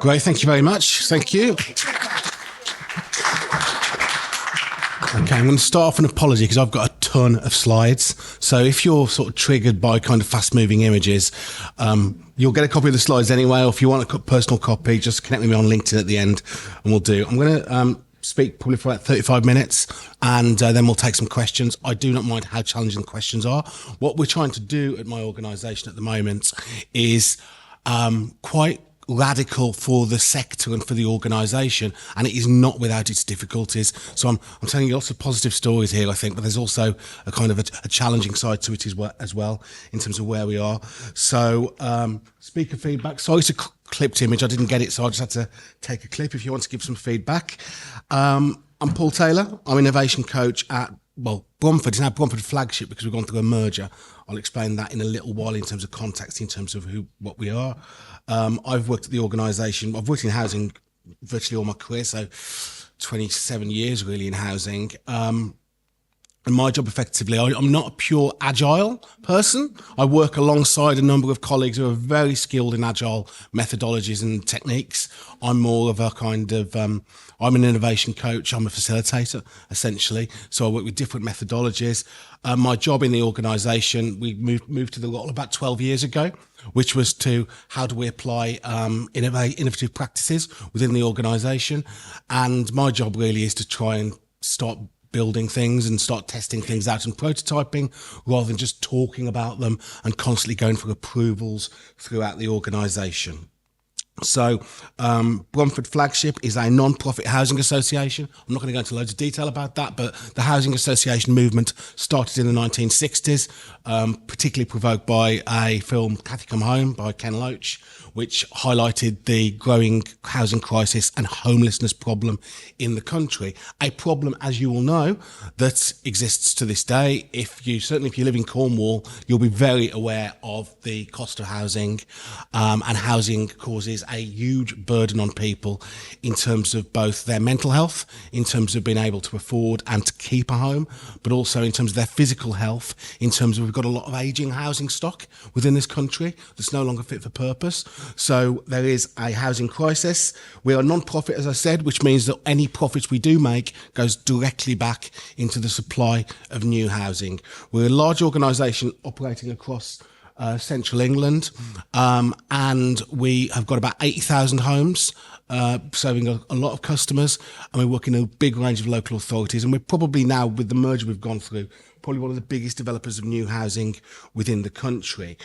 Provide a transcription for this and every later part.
Great, thank you very much. Thank you. Okay, I'm going to start off an apology because I've got a ton of slides. So if you're sort of triggered by kind of fast-moving images, you'll get a copy of the slides anyway, or if you want a personal copy, just connect with me on LinkedIn at the end and we'll do. I'm going to speak probably for about 35 minutes and then we'll take some questions. I do not mind how challenging the questions are. What we're trying to do at my organisation at the moment is quite radical for the sector and for the organisation, and it is not without its difficulties. So I'm telling you lots of positive stories here, I think, but there's also a kind of a challenging side to it as well in terms of where we are. So speaker feedback. Sorry, it's a clipped image. I didn't get it, so I just had to take a clip if you want to give some feedback. I'm Paul Taylor. I'm innovation coach at Bromford. It's now Bromford flagship because we've gone through a merger. I'll explain that in a little while in terms of context, in terms of what we are. I've worked at the organisation. I've worked in housing virtually all my career, so 27 years really in housing. And my job effectively, I'm not a pure Agile person. I work alongside a number of colleagues who are very skilled in Agile methodologies and techniques. I'm more of a kind of, I'm an innovation coach. I'm a facilitator, essentially. So I work with different methodologies. My job in the organisation, we moved to the role about 12 years ago, which was to how do we apply innovative practices within the organisation. And my job really is to try and start building things and start testing things out and prototyping rather than just talking about them and constantly going for approvals throughout the organisation. So Bromford Flagship is a non-profit housing association. I'm not going to go into loads of detail about that, but the housing association movement started in the 1960s, particularly provoked by a film, Cathy Come Home, by Ken Loach, which highlighted the growing housing crisis and homelessness problem in the country. A problem, as you will know, that exists to this day. Certainly if you live in Cornwall, you'll be very aware of the cost of housing, and housing causes a huge burden on people in terms of both their mental health, in terms of being able to afford and to keep a home, but also in terms of their physical health, in terms of we've got a lot of ageing housing stock within this country that's no longer fit for purpose. So there is a housing crisis. We are non-profit, as I said, which means that any profits we do make goes directly back into the supply of new housing. We're a large organisation operating across central England, and we have got about 80,000 homes, serving a lot of customers, and we work in a big range of local authorities, and we're probably now, with the merger we've gone through, probably one of the biggest developers of new housing within the country.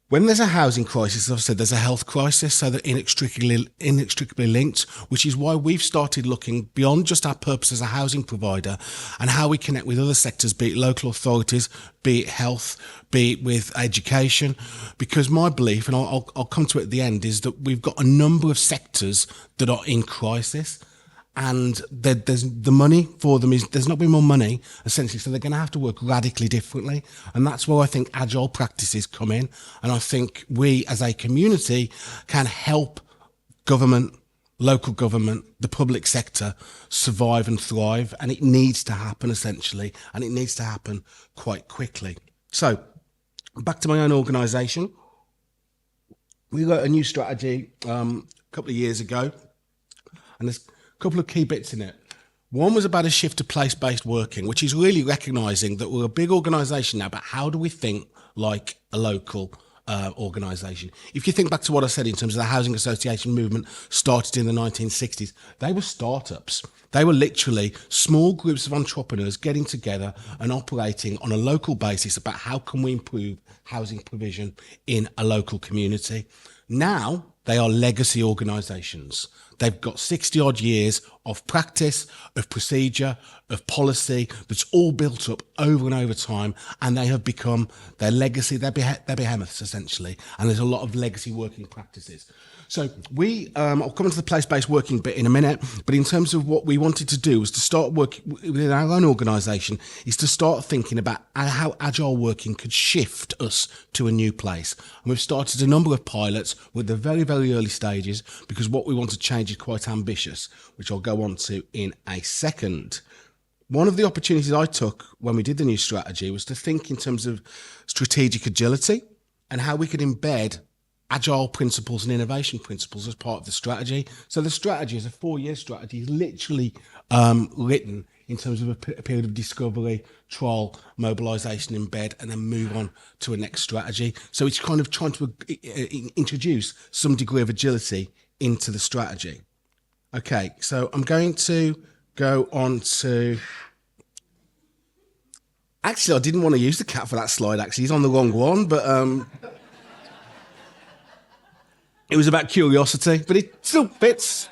When there's a housing crisis, as I've said, there's a health crisis, so they're inextricably linked, which is why we've started looking beyond just our purpose as a housing provider and how we connect with other sectors, be it local authorities, be it health, be it with education. Because my belief, and I'll come to it at the end, is that we've got a number of sectors that are in crisis. And there's the money for them there's not been more money, essentially, so they're going to have to work radically differently, and that's where I think Agile practices come in. And I think we as a community can help government, local government, the public sector survive and thrive, and it needs to happen, essentially, and it needs to happen quite quickly. So back to my own organisation. We got a new strategy a couple of years ago, and there's couple of key bits in it. One was about a shift to place-based working, which is really recognising that we're a big organisation now, but how do we think like a local organisation? If you think back to what I said in terms of the housing association movement started in the 1960s, they were startups. They were literally small groups of entrepreneurs getting together and operating on a local basis about how can we improve housing provision in a local community. Now, they are legacy organisations. They've got 60 odd years of practice, of procedure, of policy that's all built up over and over time, and they have become their legacy, their behemoths essentially, and there's a lot of legacy working practices. So I'll come into the place-based working bit in a minute, but in terms of what we wanted to do was to start working within our own organisation, is to start thinking about how Agile working could shift us to a new place. And we've started a number of pilots with the very, very early stages, because what we want to change is quite ambitious, which I'll go on to in a second. One of the opportunities I took when we did the new strategy was to think in terms of strategic agility and how we could embed agile principles and innovation principles as part of the strategy. So the strategy is a 4-year strategy, literally written in terms of a period of discovery, trial, mobilisation, embed, and then move on to a next strategy. So it's kind of trying to introduce some degree of agility into the strategy. Okay, so I'm going to go on to... Actually, I didn't want to use the cat for that slide, actually. He's on the wrong one, but it was about curiosity, but it still fits.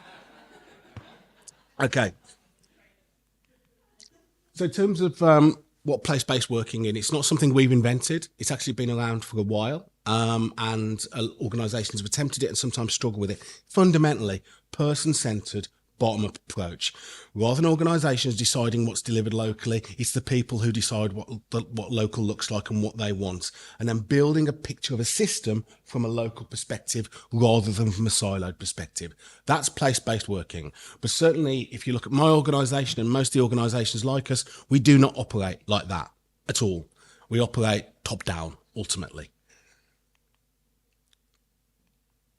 Okay. So in terms of what place-based working is, it's not something we've invented. It's actually been around for a while, and organisations have attempted it and sometimes struggle with it. Fundamentally, person-centred, bottom-up approach. Rather than organisations deciding what's delivered locally, it's the people who decide what local looks like and what they want, and then building a picture of a system from a local perspective rather than from a siloed perspective. That's place-based working. But certainly, if you look at my organisation and most of the organisations like us, we do not operate like that at all. We operate top-down, ultimately.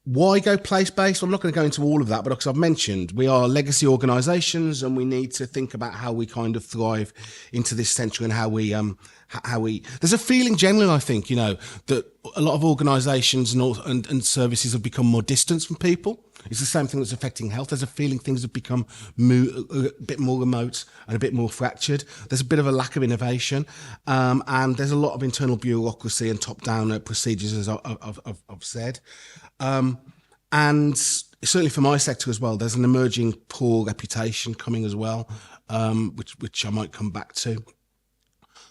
Why go place-based? I'm not going to go into all of that, but because I've mentioned, we are legacy organisations and we need to think about how we kind of thrive into this century and how we, there's a feeling generally, I think, that a lot of organisations and services have become more distant from people. It's the same thing that's affecting health. There's a feeling things have become a bit more remote and a bit more fractured. There's a bit of a lack of innovation, and there's a lot of internal bureaucracy and top-down procedures, as I've said. And certainly for my sector as well, there's an emerging poor reputation coming as well, which I might come back to.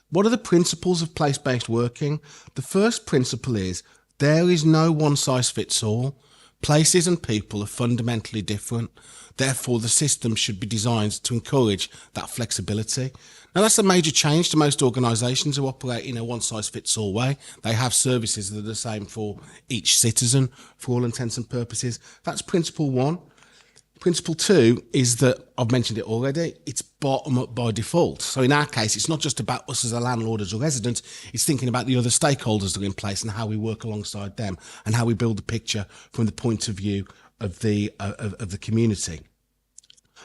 What are the principles of place-based working? The first principle is there is no one-size-fits-all. Places and people are fundamentally different. Therefore, the system should be designed to encourage that flexibility. Now, that's a major change to most organisations who operate in a one-size-fits-all way. They have services that are the same for each citizen, for all intents and purposes. That's principle one. Principle two is that, I've mentioned it already, it's bottom-up by default. So in our case, it's not just about us as a landlord, as a resident, it's thinking about the other stakeholders that are in place and how we work alongside them and how we build the picture from the point of view of the community.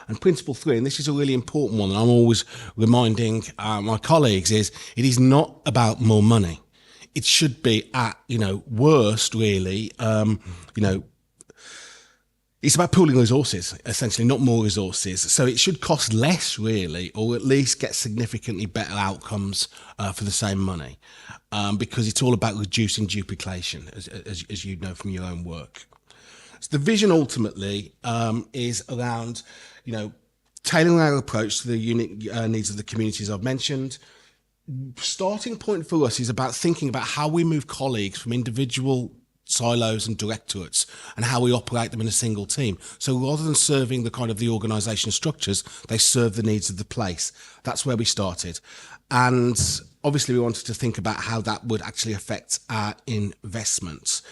And principle three, and this is a really important one, and I'm always reminding my colleagues, is it is not about more money. It should be at, worst, really, it's about pooling resources, essentially, not more resources. So it should cost less, really, or at least get significantly better outcomes for the same money, because it's all about reducing duplication, as you know from your own work. So the vision ultimately is around, tailoring our approach to the unique needs of the communities I've mentioned. Starting point for us is about thinking about how we move colleagues from individual silos and directorates and how we operate them in a single team. So rather than serving the kind of the organisation structures, they serve the needs of the place. That's where we started. And obviously we wanted to think about how that would actually affect our investments.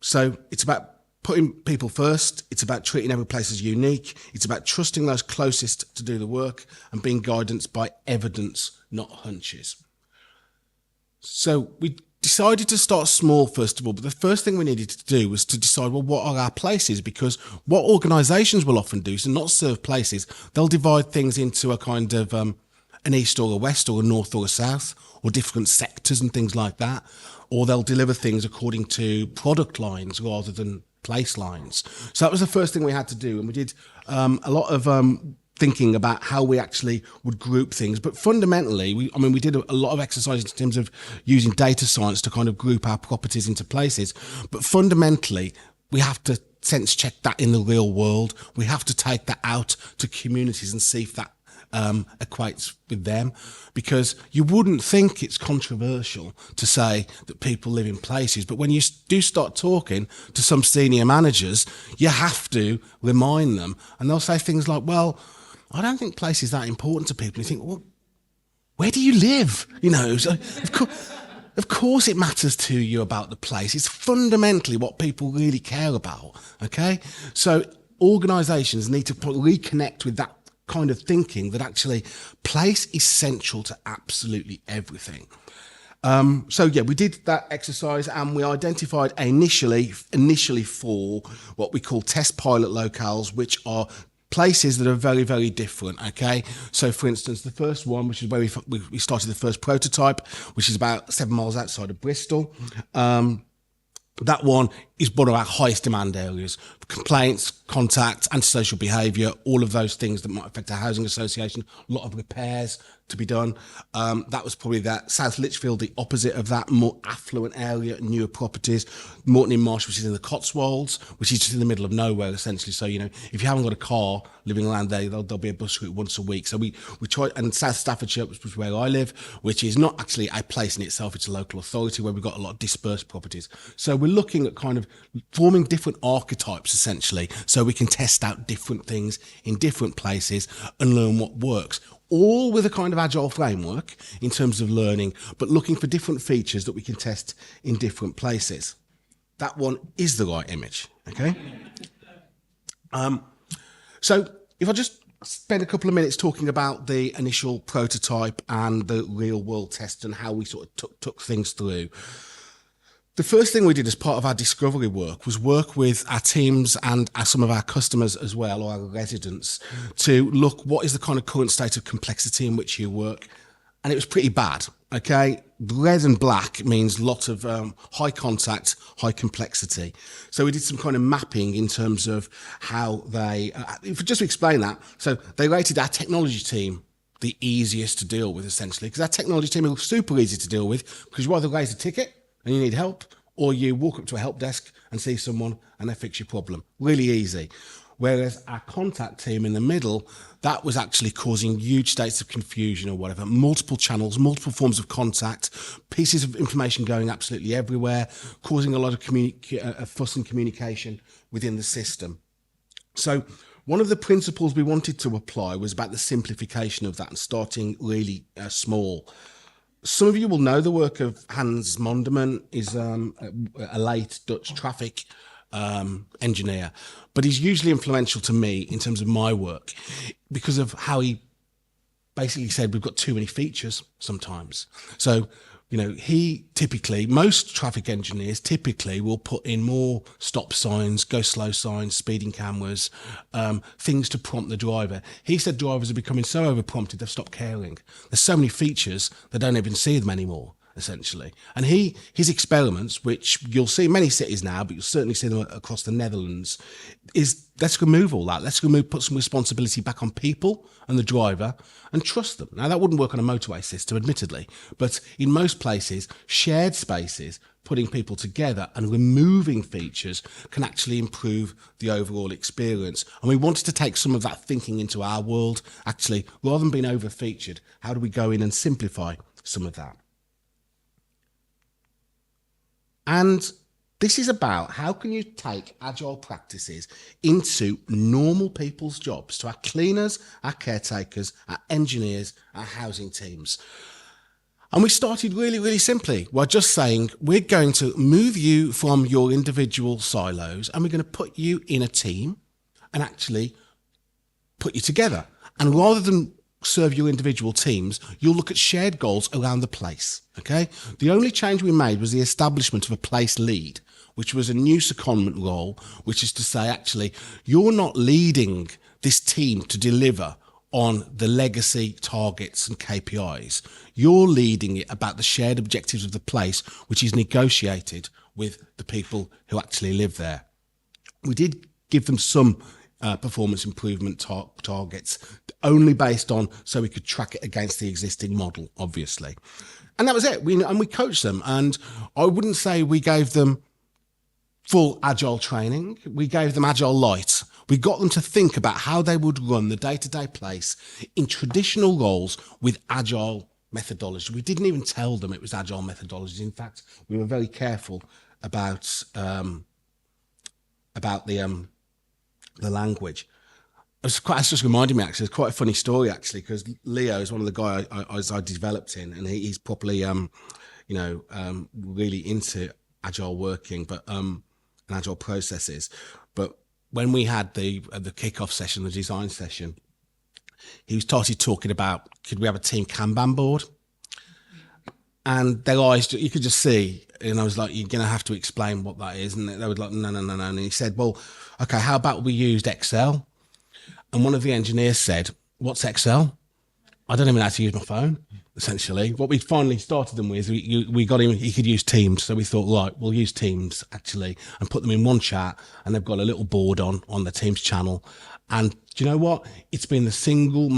So it's about putting people first. It's about treating every place as unique. It's about trusting those closest to do the work and being guided by evidence, not hunches. So we decided to start small, first of all, but the first thing we needed to do was to decide, well, what are our places? Because what organisations will often do is not serve places. They'll divide things into a kind of an east or a west or a north or a south, or different sectors and things like that. Or they'll deliver things according to product lines rather than place lines. So that was the first thing we had to do. And we did a lot of thinking about how we actually would group things. But fundamentally, we did a lot of exercises in terms of using data science to kind of group our properties into places. But fundamentally, we have to sense check that in the real world. We have to take that out to communities and see if that equates with them, because you wouldn't think it's controversial to say that people live in places, but when you do start talking to some senior managers, you have to remind them, and they'll say things like, well, I don't think place is that important to people. You think, well, where do you live? So of course it matters to you about the place. It's fundamentally what people really care about, okay? So organisations need to reconnect with that kind of thinking, that actually place is central to absolutely everything. So yeah, we did that exercise and we identified initially 4 what we call test pilot locales, which are places that are very, very different. Okay, so for instance, the first one, which is where we started the first prototype, which is about 7 miles outside of Bristol. That one is one of our highest demand areas. Complaints, contact, antisocial behaviour, all of those things that might affect our housing association. A lot of repairs to be done. That was probably that. South Lichfield, the opposite of that, more affluent area, newer properties. Morton in Marsh, which is in the Cotswolds, which is just in the middle of nowhere, essentially. So, you know, if you haven't got a car living around there, there'll be a bus route once a week. So we try, and South Staffordshire, which is where I live, which is not actually a place in itself, it's a local authority where we've got a lot of dispersed properties. So we're looking at kind of forming different archetypes, essentially, so we can test out different things in different places and learn what works. All with a kind of agile framework in terms of learning, but looking for different features that we can test in different places. That one is the right image, okay? So if I just spend a couple of minutes talking about the initial prototype and the real world test and how we sort of took things through. The first thing we did as part of our discovery work was work with our teams and some of our customers as well, or our residents, to look what is the kind of current state of complexity in which you work. And it was pretty bad, okay? Red and black means lots of high contact, high complexity. So we did some kind of mapping in terms of how they, just to explain that, so they rated our technology team the easiest to deal with, essentially, because our technology team is super easy to deal with because you either raise a ticket and you need help, or you walk up to a help desk and see someone and they fix your problem. Really easy. Whereas our contact team in the middle, that was actually causing huge states of confusion or whatever, multiple channels, multiple forms of contact, pieces of information going absolutely everywhere, causing a lot of fuss and communication within the system. So one of the principles we wanted to apply was about the simplification of that and starting really small. Some of you will know the work of Hans Monderman. Is a late Dutch traffic engineer, but he's hugely influential to me in terms of my work because of how he basically said we've got too many features sometimes. So, you know, most traffic engineers typically will put in more stop signs, go slow signs, speeding cameras, things to prompt the driver. He said drivers are becoming so over-prompted they've stopped caring. There's so many features they don't even see them anymore, essentially. And his experiments, which you'll see in many cities now, but you'll certainly see them across the Netherlands, is let's remove all that. Let's put some responsibility back on people and the driver and trust them. Now, that wouldn't work on a motorway system, admittedly, but in most places, shared spaces, putting people together and removing features can actually improve the overall experience. And we wanted to take some of that thinking into our world, actually, rather than being over-featured. How do we go in and simplify some of that? And this is about how can you take agile practices into normal people's jobs, to our cleaners, our caretakers, our engineers, our housing teams. And we started really, really simply. We're just saying we're going to move you from your individual silos and we're going to put you in a team and actually put you together. And rather than serve your individual teams, you'll look at shared goals around the place, okay? The only change we made was the establishment of a place lead, which was a new secondment role, which is to say, actually, you're not leading this team to deliver on the legacy targets and KPIs. You're leading it about the shared objectives of the place, which is negotiated with the people who actually live there. We did give them some performance improvement targets, only based on so we could track it against the existing model, obviously. And that was it. We coached them. And I wouldn't say we gave them full agile training. We gave them agile light. We got them to think about how they would run the day-to-day place in traditional roles with agile methodology. We didn't even tell them it was agile methodology. In fact, we were very careful about the language. It's just reminded me, actually, it's quite a funny story, actually, because Leo is one of the guys I developed in, and he's properly, really into agile working, but and agile processes. But when we had the kickoff session, the design session, he started talking about, could we have a team Kanban board? and their eyes, you could just see. And I was like, you're going to have to explain what that is. And they were like, no, no, no, no. And he said, well, okay, how about we used Excel? And one of the engineers said, what's Excel? I don't even know how to use my phone, essentially. What we finally started them with, we got him, he could use Teams. So we thought, right, we'll use Teams, actually, and put them in one chat. And they've got a little board on the Teams channel. And do you know what? It's been the single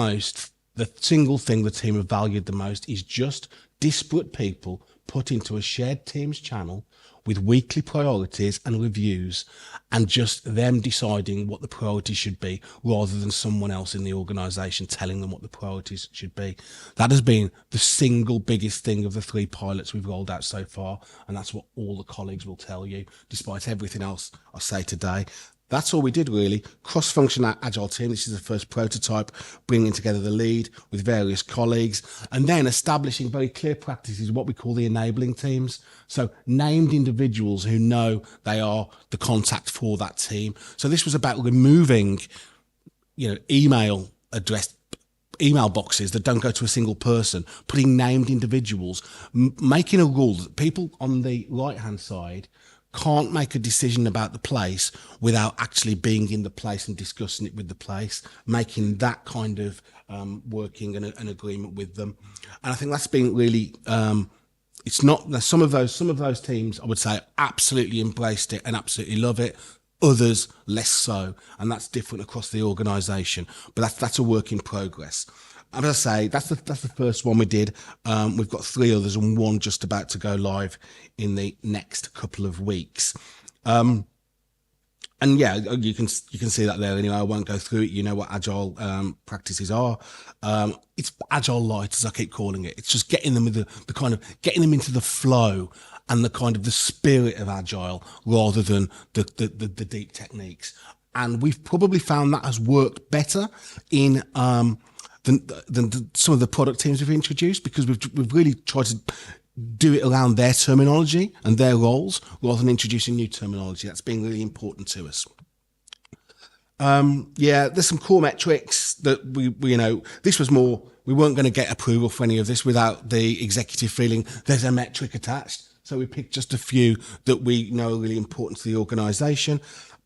thing the team have valued the most is just disparate people put into a shared Teams channel with weekly priorities and reviews, and just them deciding what the priorities should be rather than someone else in the organisation telling them what the priorities should be. That has been the single biggest thing of the 3 pilots we've rolled out so far, and that's what all the colleagues will tell you, despite everything else I say today. That's all we did, really. Cross-functional Agile team. This is the first prototype, bringing together the lead with various colleagues, and then establishing very clear practices, what we call the enabling teams. So named individuals who know they are the contact for that team. So this was about removing, email boxes that don't go to a single person, putting named individuals, making a rule that people on the right-hand side can't make a decision about the place without actually being in the place and discussing it with the place, making that kind of working an agreement with them. And I think that's been really, it's not, some of those teams, I would say, absolutely embraced it and absolutely love it. Others less so, and that's different across the organisation. But that's a work in progress. As I say, that's the first one we did. We've got 3 others and one just about to go live in the next couple of weeks. And yeah, you can see that there anyway. I won't go through it. You know what Agile practices are. It's Agile light, as I keep calling it. It's just getting them with the kind of getting them into the flow and the kind of the spirit of Agile rather than the deep techniques. And we've probably found that has worked better in than some of the product teams we've introduced, because we've really tried to do it around their terminology and their roles rather than introducing new terminology. That's been really important to us. Yeah, there's some core metrics that we this was more, we weren't going to get approval for any of this without the executive feeling there's a metric attached. So we picked just a few that we know are really important to the organisation.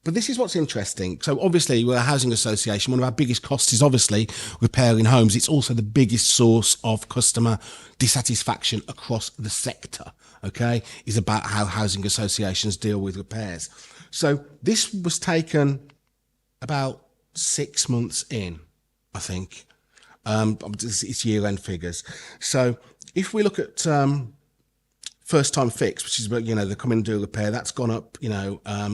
But this is what's interesting. So obviously we're a housing association. One of our biggest costs is obviously repairing homes. It's also the biggest source of customer dissatisfaction across the sector, okay, is about how housing associations deal with repairs. So this was taken about 6 months in, I think. It's year-end figures. So if we look at first time fix, which is, they come in and do a repair, that's gone up,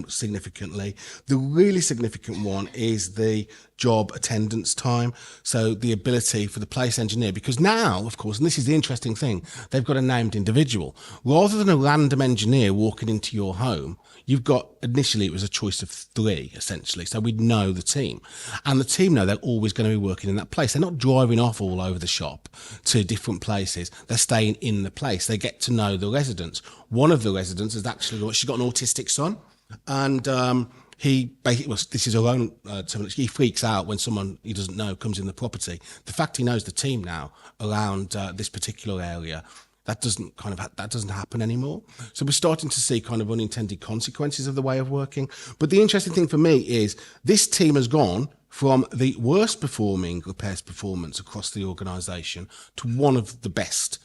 significantly. The really significant one is the job attendance time. So the ability for the place engineer, because now, of course, and this is the interesting thing, they've got a named individual. Rather than a random engineer walking into your home, you've got, initially it was a choice of 3, essentially. So we'd know the team. And the team know they're always going to be working in that place. They're not driving off all over the shop to different places. They're staying in the place. They get to know the residents. One of the residents is actually, she's got an autistic son. And this is her own terminology. He freaks out when someone he doesn't know comes in the property. The fact he knows the team now around this particular area, that doesn't happen anymore. So we're starting to see kind of unintended consequences of the way of working. But the interesting thing for me is this team has gone from the worst performing repairs performance across the organisation to one of the best,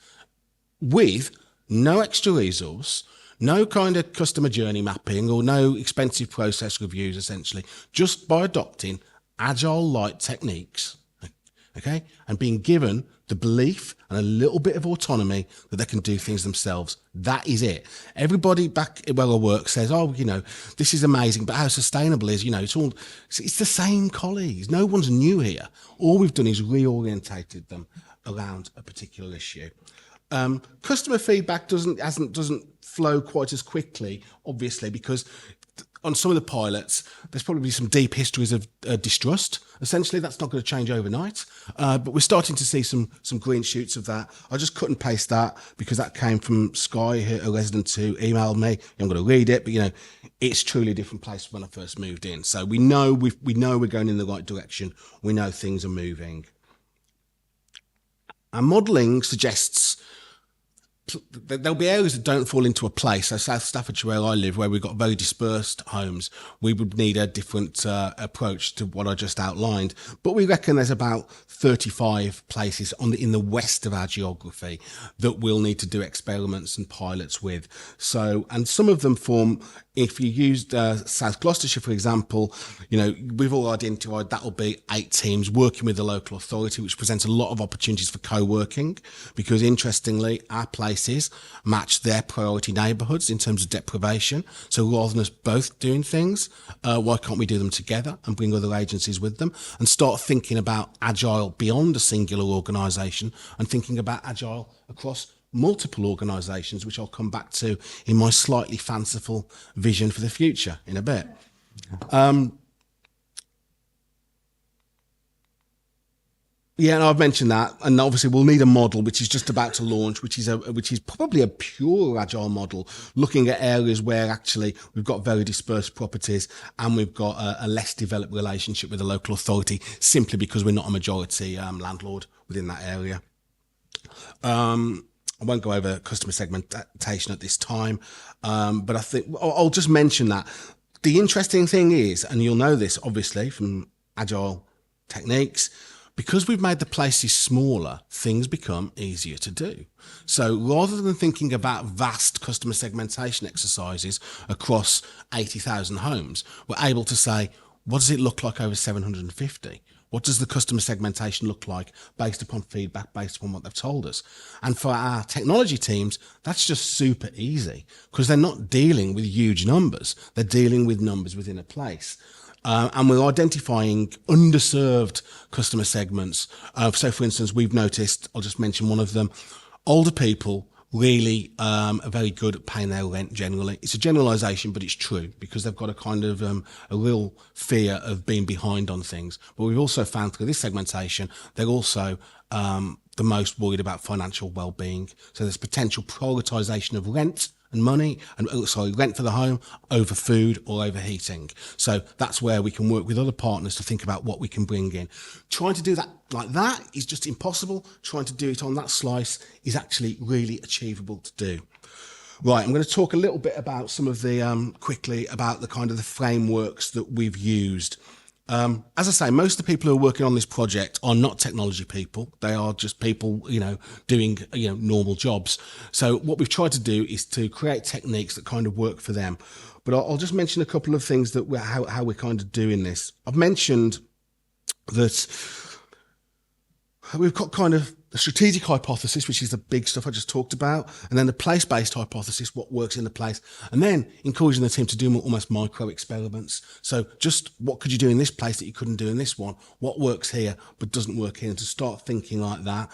with no extra resource, no kind of customer journey mapping or no expensive process reviews, essentially, just by adopting Agile light techniques, okay, and being given the belief and a little bit of autonomy that they can do things themselves. That is it. Everybody back where I work says, oh, this is amazing, but how sustainable is, it's the same colleagues. No one's new here. All we've done is reorientated them around a particular issue. Customer feedback doesn't flow quite as quickly, obviously, because on some of the pilots, there's probably some deep histories of distrust. Essentially, that's not going to change overnight, but we're starting to see some green shoots of that. I just cut and paste that because that came from Sky, a resident who emailed me. I'm going to read it, but it's truly a different place from when I first moved in. So we know we're going in the right direction. We know things are moving. Our modelling suggests there'll be areas that don't fall into a place. So South Staffordshire, where I live, where we've got very dispersed homes, we would need a different approach to what I just outlined. But we reckon there's about 35 places in the west of our geography that we'll need to do experiments and pilots with. So, and some of them form, if you used South Gloucestershire, for example, we've all identified that'll be 8 teams working with the local authority, which presents a lot of opportunities for co-working, because interestingly, our places match their priority neighbourhoods in terms of deprivation. So rather than us both doing things, why can't we do them together and bring other agencies with them and start thinking about Agile beyond a singular organisation and thinking about Agile across multiple organisations, which I'll come back to in my slightly fanciful vision for the future in a bit. Yeah, and I've mentioned that, and obviously we'll need a model which is just about to launch, which is probably a pure Agile model, looking at areas where actually we've got very dispersed properties and we've got a less developed relationship with the local authority, simply because we're not a majority landlord within that area. I won't go over customer segmentation at this time, but I think I'll just mention that. The interesting thing is, and you'll know this obviously from Agile techniques, because we've made the places smaller, things become easier to do. So rather than thinking about vast customer segmentation exercises across 80,000 homes, we're able to say, what does it look like over 750? What does the customer segmentation look like based upon feedback, based upon what they've told us? And for our technology teams, that's just super easy, because they're not dealing with huge numbers. They're dealing with numbers within a place. And we're identifying underserved customer segments. So, for instance, we've noticed, I'll just mention one of them, older people really are very good at paying their rent generally. It's a generalisation, but it's true, because they've got a kind of a real fear of being behind on things. But we've also found through this segmentation, they're also the most worried about financial well-being. So there's potential prioritisation of rent and money, and rent for the home over food or over heating. So that's where we can work with other partners to think about what we can bring in. Trying to do that like that is just impossible. Trying to do it on that slice is actually really achievable to do. Right, I'm going to talk a little bit about some of the, quickly about the kind of the frameworks that we've used. As I say, most of the people who are working on this project are not technology people. They are just people, doing, normal jobs. So what we've tried to do is to create techniques that kind of work for them. But I'll just mention a couple of things that how we're kind of doing this. I've mentioned that we've got kind of the strategic hypothesis, which is the big stuff I just talked about, and then the place-based hypothesis, what works in the place, and then encouraging the team to do almost micro experiments. So just what could you do in this place that you couldn't do in this one? What works here but doesn't work here? And to start thinking like that.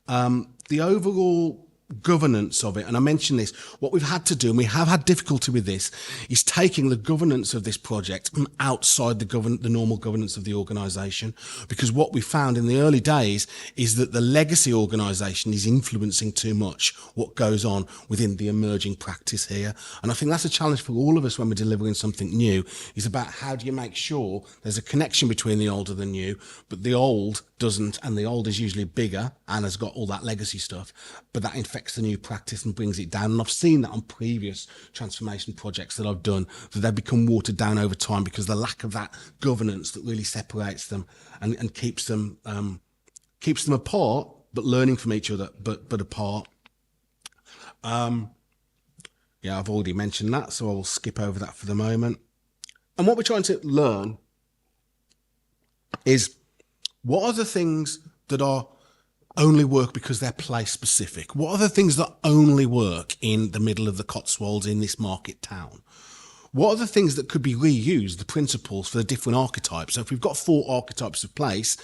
The overall governance of it, and I mentioned this, what we've had to do, and we have had difficulty with this, is taking the governance of this project outside the normal governance of the organisation, because what we found in the early days is that the legacy organisation is influencing too much what goes on within the emerging practice here. And I think that's a challenge for all of us when we're delivering something new, is about how do you make sure there's a connection between the old and the new, but the old doesn't, and the old is usually bigger and has got all that legacy stuff, but that infects the new practice and brings it down. And I've seen that on previous transformation projects that I've done, that they've become watered down over time because the lack of that governance that really separates them and keeps them apart, but learning from each other, but apart. Yeah, I've already mentioned that, so I will skip over that for the moment. And what we're trying to learn is, what are the things that are only work because they're place specific? What are the things that only work in the middle of the Cotswolds in this market town? What are the things that could be reused, the principles for the different archetypes? So if we've got 4 archetypes of place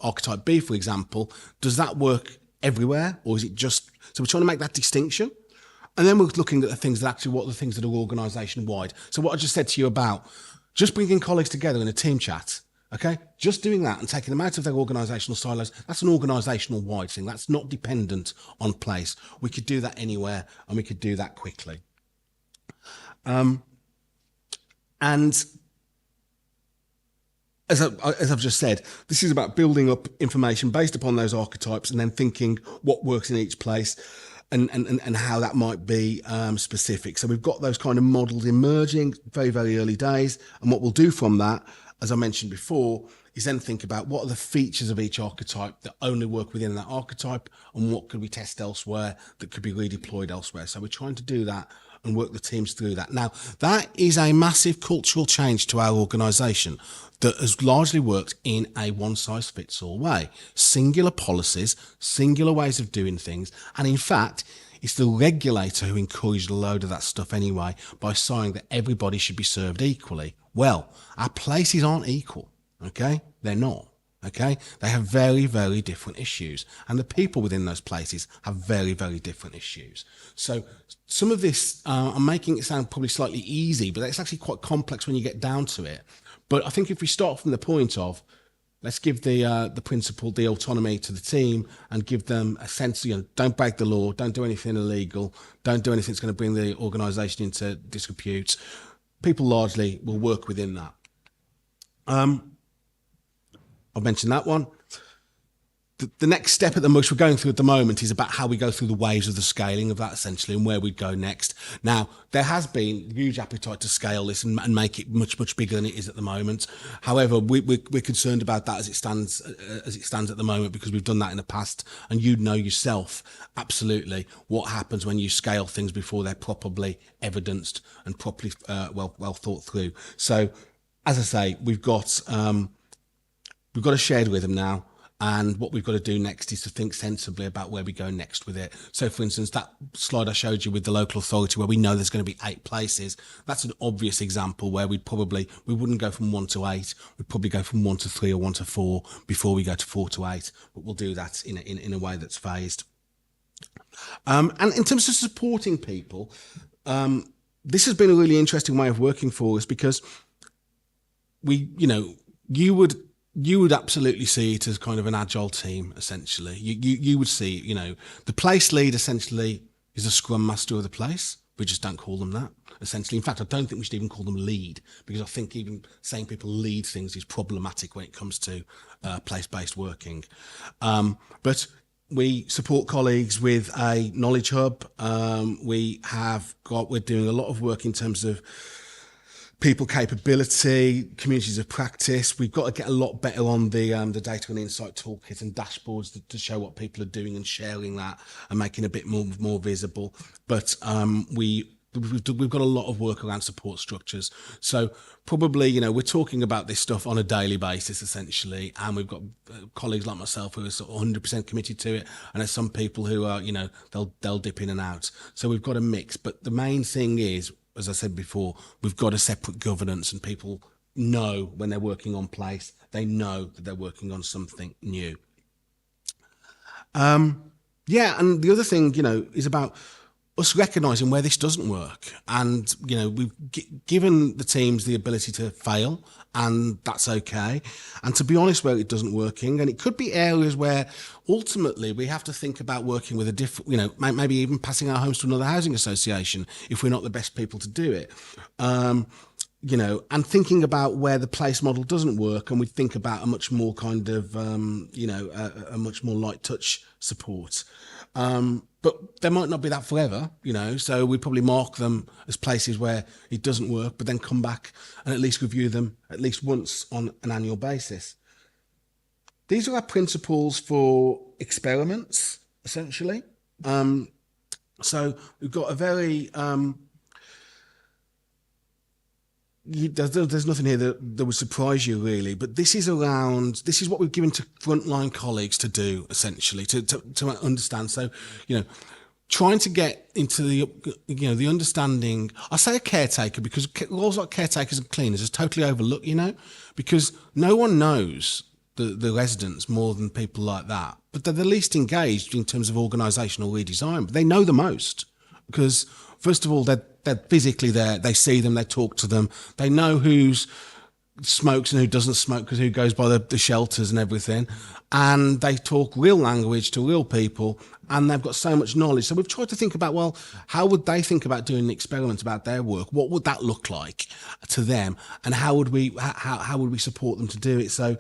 archetype B, for example, does that work everywhere, or is it just... So we're trying to make that distinction. And then we're looking at the things that actually, what are the things that are organisation wide? So what I just said to you about just bringing colleagues together in a team chat, okay, just doing that and taking them out of their organisational silos, that's an organisational wide thing. That's not dependent on place. We could do that anywhere, and we could do that quickly. And as I've just said, this is about building up information based upon those archetypes and then thinking what works in each place. and how that might be specific. So we've got those kind of models emerging very, very early days. And what we'll do from that, as I mentioned before, is then think about what are the features of each archetype that only work within that archetype, and what could we test elsewhere that could be redeployed elsewhere. So we're trying to do that and work the teams through that. Now, that is a massive cultural change to our organisation that has largely worked in a one-size-fits-all way. Singular policies, singular ways of doing things, and in fact, it's the regulator who encouraged a load of that stuff anyway by saying that everybody should be served equally. Well, our places aren't equal, okay? They're not. Okay, they have very, very different issues, and the people within those places have very, very different issues. So some of this, I'm making it sound probably slightly easy, but it's actually quite complex when you get down to it. But I think if we start from the point of, let's give the principal the autonomy to the team and give them a sense, don't break the law, don't do anything illegal, don't do anything that's going to bring the organisation into disrepute. People largely will work within that. I've mentioned that one. The next step at the most we're going through at the moment is about how we go through the waves of the scaling of that, essentially, and where we'd go next. Now, there has been huge appetite to scale this and make it much, much bigger than it is at the moment. However, we're concerned about that as it stands at the moment, because we've done that in the past, and you know yourself absolutely what happens when you scale things before they're properly evidenced and properly well thought through. So, as I say, we've got a shared rhythm now, and what we've got to do next is to think sensibly about where we go next with it. So, for instance, that slide I showed you with the local authority, where we know there's going to be 8 places, that's an obvious example where we wouldn't go from 1 to 8. We'd probably go from 1 to 3 or 1 to 4 before we go to 4 to 8. But we'll do that in a way that's phased. And in terms of supporting people, this has been a really interesting way of working for us, because you would absolutely see it as kind of an agile team, essentially. You would see, the place lead essentially is a scrum master of the place. We just don't call them that, essentially. In fact, I don't think we should even call them lead, because I think even saying people lead things is problematic when it comes to place-based working. But we support colleagues with a knowledge hub. We're doing a lot of work in terms of people capability, communities of practice. We've got to get a lot better on the data and insight toolkit and dashboards to show what people are doing and sharing that and making it a bit more visible. But we've got a lot of work around support structures. So probably, we're talking about this stuff on a daily basis, essentially. And we've got colleagues like myself who are sort of 100% committed to it. And there's some people who are, they'll dip in and out. So we've got a mix. But the main thing is, as I said before, we've got a separate governance, and people know when they're working on place, they know that they're working on something new. And the other thing, is about us recognising where this doesn't work. And, we've given the teams the ability to fail, and that's okay. And to be honest, where it doesn't working, and it could be areas where ultimately we have to think about working with a different, maybe even passing our homes to another housing association if we're not the best people to do it. And thinking about where the place model doesn't work, and we think about a much more kind of, a much more light touch support. But there might not be that forever, so we probably mark them as places where it doesn't work, but then come back and at least review them at least once on an annual basis. These are our principles for experiments, essentially. So we've got a very... There's nothing here that would surprise you, really, but this is what we've given to frontline colleagues to do, essentially, to understand. So, trying to get into the understanding. I say a caretaker because roles like caretakers and cleaners is totally overlooked, because no one knows the residents more than people like that, but they're the least engaged in terms of organisational redesign, but they know the most, because first of all, they're physically there. They see them, they talk to them, they know who smokes and who doesn't smoke, because who goes by the shelters and everything, and they talk real language to real people, and they've got so much knowledge. So we've tried to think about, well, how would they think about doing an experiment about their work? What would that look like to them, and how would we support them to do it? So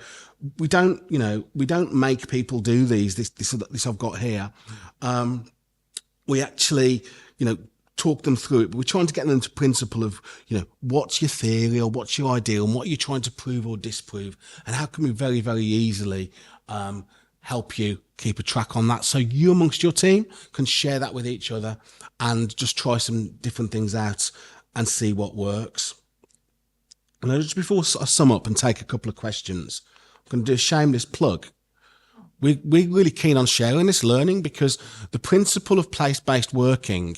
we don't make people do this I've got here. we actually, talk them through it, but we're trying to get them to principle of, what's your theory or what's your idea and what you're trying to prove or disprove, and how can we very, very easily help you keep a track on that, so you amongst your team can share that with each other and just try some different things out and see what works. And just before I sum up and take a couple of questions, I'm going to do a shameless plug. We're really keen on sharing this learning, because the principle of place-based working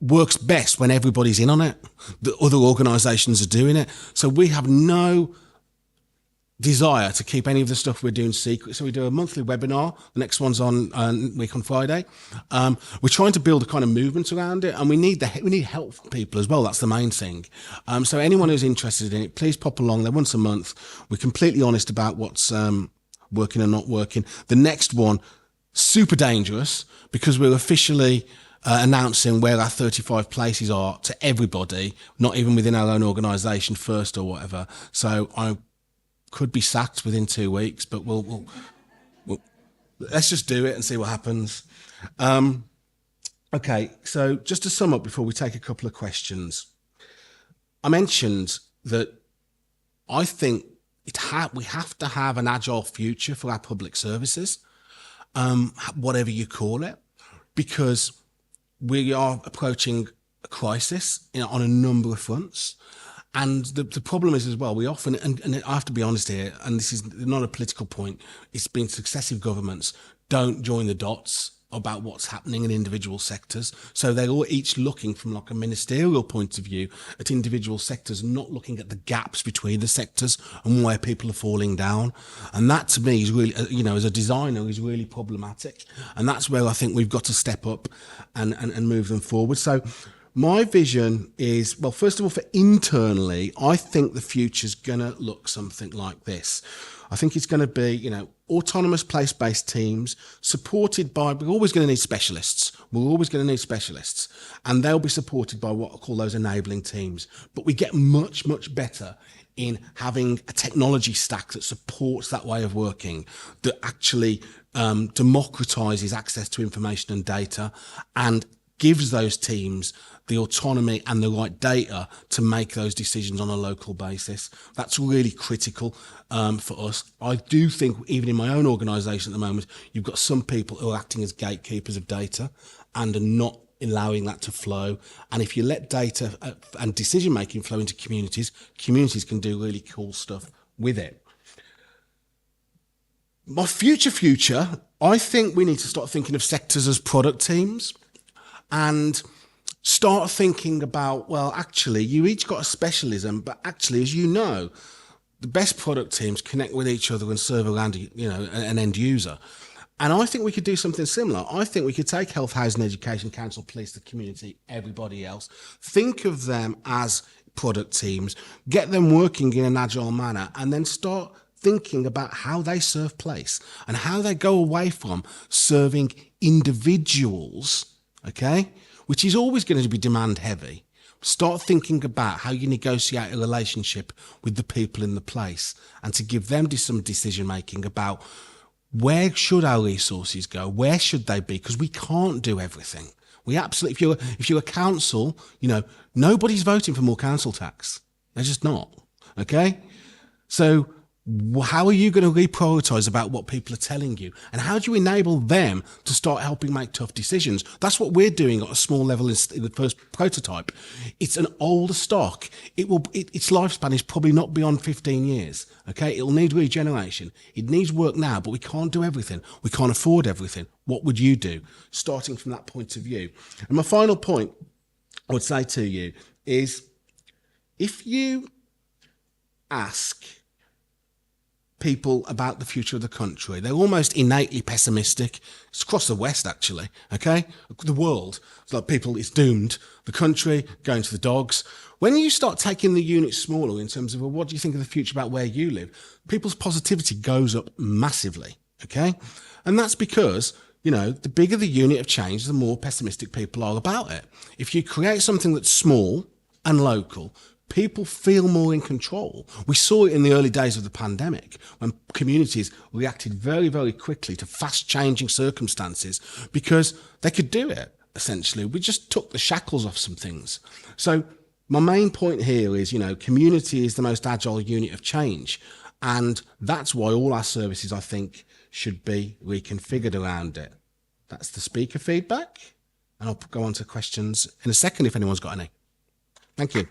works best when everybody's in on it. The other organisations are doing it. So we have no desire to keep any of the stuff we're doing secret. So we do a monthly webinar. The next one's on week on Friday. We're trying to build a kind of movement around it, and we need help from people as well. That's the main thing. So anyone who's interested in it, please pop along. They're once a month. We're completely honest about what's working and not working. The next one, super dangerous, because we're officially announcing where our 35 places are to everybody, not even within our own organisation first or whatever. So I could be sacked within 2 weeks, but we'll let's just do it and see what happens. Okay, so just to sum up before we take a couple of questions, I mentioned that I think we have to have an agile future for our public services, whatever you call it, because we are approaching a crisis on a number of fronts. And the problem is as well, we often, and I have to be honest here, and this is not a political point, it's been successive governments don't join the dots about what's happening in individual sectors. So they're all each looking from like a ministerial point of view at individual sectors, not looking at the gaps between the sectors and where people are falling down. And that to me is really, as a designer, is really problematic. And that's where I think we've got to step up and move them forward. So my vision is, well, first of all, for internally, I think the future's going to look something like this. I think it's going to be, autonomous place-based teams supported by, we're always going to need specialists. We're always going to need specialists. And they'll be supported by what I call those enabling teams. But we get much, much better in having a technology stack that supports that way of working, that actually democratizes access to information and data and gives those teams the autonomy and the right data to make those decisions on a local basis. That's really critical for us. I do think even in my own organisation at the moment, you've got some people who are acting as gatekeepers of data and are not allowing that to flow. And if you let data and decision making flow into communities, communities can do really cool stuff with it. My future, I think we need to start thinking of sectors as product teams and start thinking about, well, actually, you each got a specialism, but actually, as you know, the best product teams connect with each other and serve around, an end user. And I think we could do something similar. I think we could take health, housing, education, council, police, the community, everybody else, think of them as product teams, get them working in an agile manner, and then start thinking about how they serve place and how they go away from serving individuals, okay, which is always going to be demand heavy. Start thinking about how you negotiate a relationship with the people in the place and to give them some decision making about where should our resources go, where should they be, because we can't do everything. We absolutely, if you're a council, nobody's voting for more council tax. They're just not, okay? So how are you going to reprioritise about what people are telling you? And how do you enable them to start helping make tough decisions? That's what we're doing at a small level in the first prototype. It's an older stock. Its lifespan is probably not beyond 15 years. Okay, it'll need regeneration. It needs work now, but we can't do everything. We can't afford everything. What would you do? Starting from that point of view. And my final point I would say to you is, if you ask people about the future of the country, they're almost innately pessimistic. It's across the West, actually, okay? The world, it's like it's doomed. The country, going to the dogs. When you start taking the unit smaller in terms of, well, what do you think of the future about where you live? People's positivity goes up massively, okay? And that's because, the bigger the unit of change, the more pessimistic people are about it. If you create something that's small and local, people feel more in control. We saw it in the early days of the pandemic when communities reacted very, very quickly to fast changing circumstances because they could do it. essentially. We just took the shackles off some things. So my main point here is, community is the most agile unit of change. And that's why all our services, I think, should be reconfigured around it. That's the speaker feedback. And I'll go on to questions in a second if anyone's got any. Thank you.